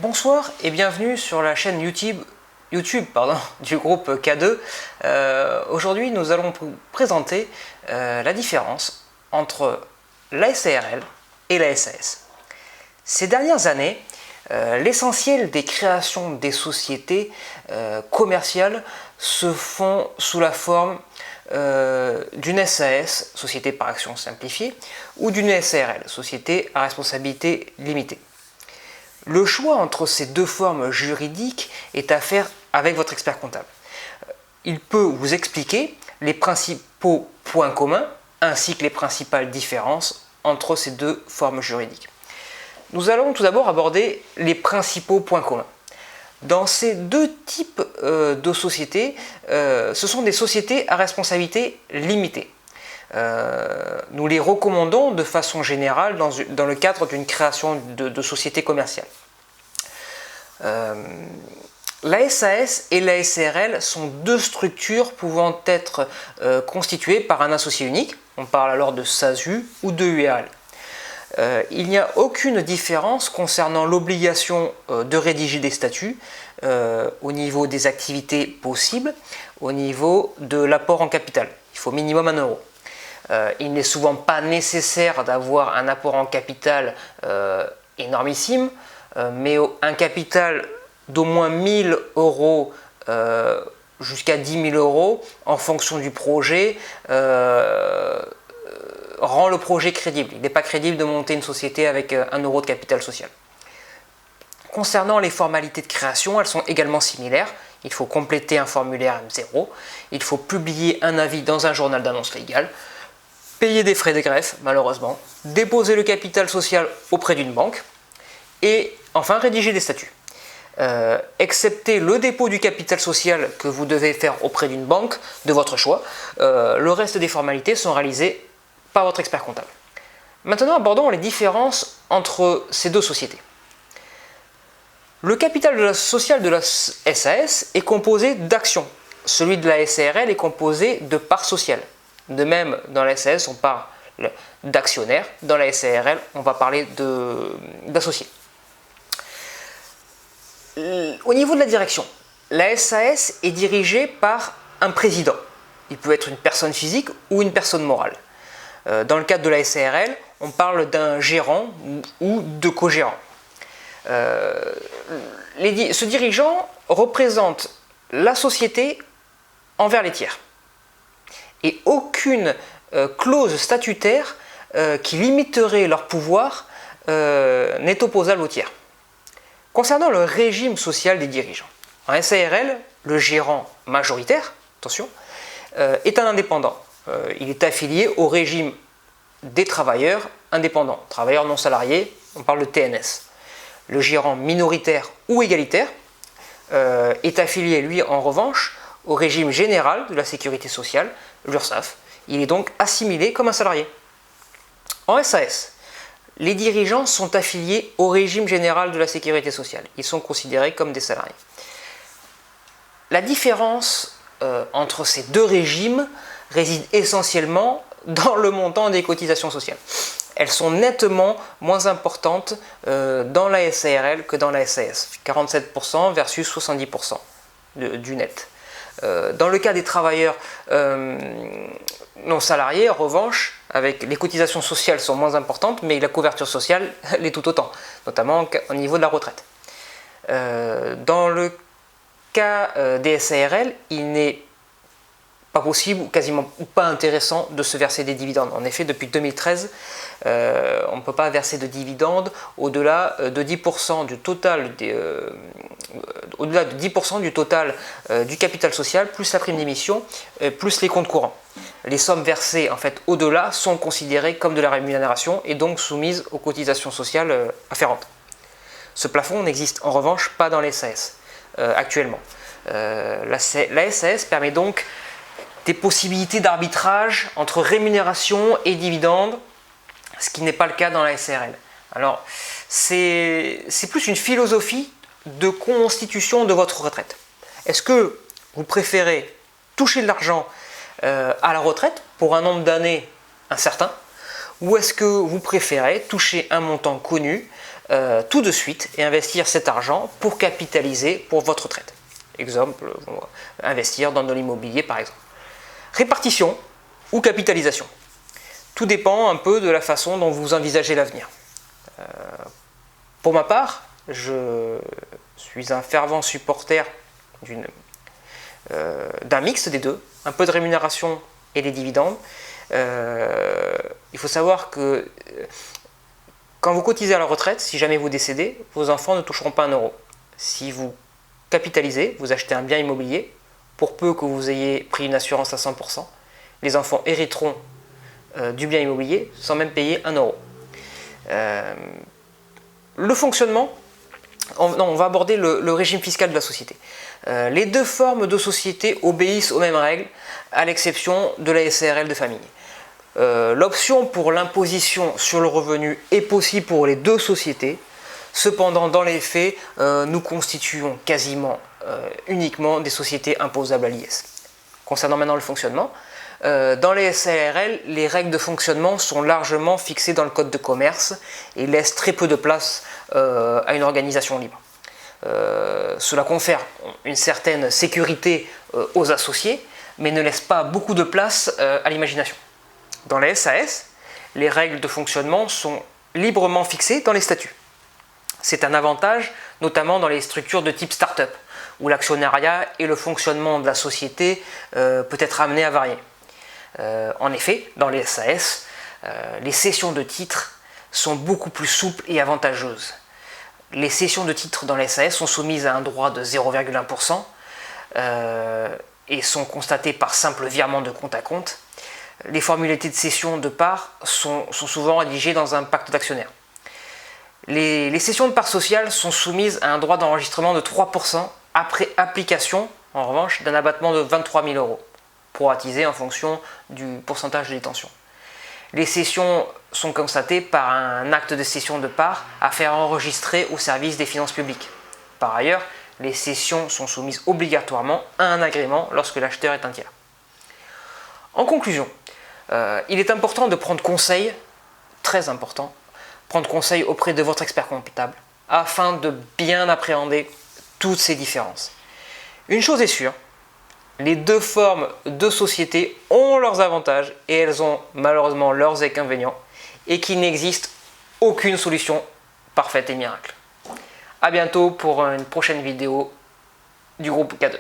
Bonsoir et bienvenue sur la chaîne YouTube du groupe K2. Aujourd'hui, nous allons vous présenter la différence entre la SARL et la SAS. Ces dernières années, l'essentiel des créations des sociétés commerciales se font sous la forme d'une SAS, Société par action simplifiée, ou d'une SARL, Société à responsabilité limitée. Le choix entre ces deux formes juridiques est à faire avec votre expert comptable. Il peut vous expliquer les principaux points communs ainsi que les principales différences entre ces deux formes juridiques. Nous allons tout d'abord aborder les principaux points communs. Dans ces deux types de sociétés, ce sont des sociétés à responsabilité limitée. Nous les recommandons de façon générale dans le cadre d'une création de société commerciale. La SAS et la SARL sont deux structures pouvant être constituées par un associé unique. On parle alors de SASU ou de URL. Il n'y a aucune différence concernant l'obligation de rédiger des statuts au niveau des activités possibles, au niveau de l'apport en capital. Il faut minimum 1 euro. Il n'est souvent pas nécessaire d'avoir un apport en capital énormissime, mais un capital d'au moins 1000 euros jusqu'à 10 000 euros en fonction du projet rend le projet crédible. Il n'est pas crédible de monter une société avec 1 euro de capital social. Concernant les formalités de création, elles sont également similaires. Il faut compléter un formulaire M0, il faut publier un avis dans un journal d'annonce légale, payer des frais de greffe, malheureusement, déposer le capital social auprès d'une banque et enfin rédiger des statuts. Excepté le dépôt du capital social que vous devez faire auprès d'une banque de votre choix, le reste des formalités sont réalisées par votre expert comptable. Maintenant, abordons les différences entre ces deux sociétés. Le capital social de la SAS est composé d'actions. Celui de la SARL est composé de parts sociales. De même, dans la SAS, on parle d'actionnaires. Dans la SARL, on va parler d'associés. Au niveau de la direction, la SAS est dirigée par un président. Il peut être une personne physique ou une personne morale. Dans le cadre de la SARL, on parle d'un gérant ou de co-gérant. Ce dirigeant représente la société envers les tiers. Et aucune clause statutaire qui limiterait leur pouvoir n'est opposable aux tiers. Concernant le régime social des dirigeants, en SARL, le gérant majoritaire, attention, est un indépendant. Il est affilié au régime des travailleurs indépendants, travailleurs non salariés, on parle de TNS. Le gérant minoritaire ou égalitaire est affilié, lui, en revanche, au régime général de la sécurité sociale, l'URSSAF. Il est donc assimilé comme un salarié. En SAS, les dirigeants sont affiliés au régime général de la sécurité sociale. Ils sont considérés comme des salariés. La différence entre ces deux régimes réside essentiellement dans le montant des cotisations sociales. Elles sont nettement moins importantes dans la SARL que dans la SAS. 47% versus 70% du net. Dans le cas des travailleurs non salariés, en revanche, avec les cotisations sociales sont moins importantes, mais la couverture sociale l'est tout autant, notamment au niveau de la retraite. Dans le cas des SARL, il n'est pas possible ou quasiment pas intéressant de se verser des dividendes. En effet, depuis 2013, on ne peut pas verser de dividendes au-delà de 10% du total, du capital social, plus la prime d'émission, plus les comptes courants. Les sommes versées en fait au-delà sont considérées comme de la rémunération et donc soumises aux cotisations sociales afférentes. Ce plafond n'existe en revanche pas dans les SAS actuellement. La SAS permet donc des possibilités d'arbitrage entre rémunération et dividendes, ce qui n'est pas le cas dans la SARL. Alors, c'est plus une philosophie de constitution de votre retraite. Est-ce que vous préférez toucher de l'argent à la retraite pour un nombre d'années incertain, ou est-ce que vous préférez toucher un montant connu tout de suite et investir cet argent pour capitaliser pour votre retraite. Exemple, investir dans de l'immobilier par exemple. Répartition ou capitalisation. Tout dépend un peu de la façon dont vous envisagez l'avenir. Pour ma part, je suis un fervent supporter d'un mix des deux, un peu de rémunération et des dividendes. Il faut savoir que quand vous cotisez à la retraite, si jamais vous décédez, vos enfants ne toucheront pas un euro. Si vous capitalisez, vous achetez un bien immobilier, pour peu que vous ayez pris une assurance à 100%, les enfants hériteront du bien immobilier sans même payer un euro. Le fonctionnement, on va aborder le régime fiscal de la société. Les deux formes de société obéissent aux mêmes règles, à l'exception de la SARL de famille. L'option pour l'imposition sur le revenu est possible pour les deux sociétés. Cependant, dans les faits, nous constituons quasiment uniquement des sociétés imposables à l'IS. Concernant maintenant le fonctionnement, dans les SARL, les règles de fonctionnement sont largement fixées dans le code de commerce et laissent très peu de place à une organisation libre. Cela confère une certaine sécurité aux associés, mais ne laisse pas beaucoup de place à l'imagination. Dans les SAS, les règles de fonctionnement sont librement fixées dans les statuts. C'est un avantage, notamment dans les structures de type start-up, où l'actionnariat et le fonctionnement de la société peut être amené à varier. En effet, dans les SAS, les cessions de titres sont beaucoup plus souples et avantageuses. Les cessions de titres dans les SAS sont soumises à un droit de 0,1% et sont constatées par simple virement de compte à compte. Les formalités de cession de parts sont souvent rédigées dans un pacte d'actionnaires. Les cessions de parts sociales sont soumises à un droit d'enregistrement de 3% après application, en revanche, d'un abattement de 23 000 €, proratisé en fonction du pourcentage de détention. Les cessions sont constatées par un acte de cession de parts à faire enregistrer au service des finances publiques. Par ailleurs, les cessions sont soumises obligatoirement à un agrément lorsque l'acheteur est un tiers. En conclusion, il est important de prendre conseil, très important, prendre conseil auprès de votre expert comptable afin de bien appréhender toutes ces différences. Une chose est sûre, les deux formes de société ont leurs avantages et elles ont malheureusement leurs inconvénients et qu'il n'existe aucune solution parfaite et miracle. A bientôt pour une prochaine vidéo du groupe K2.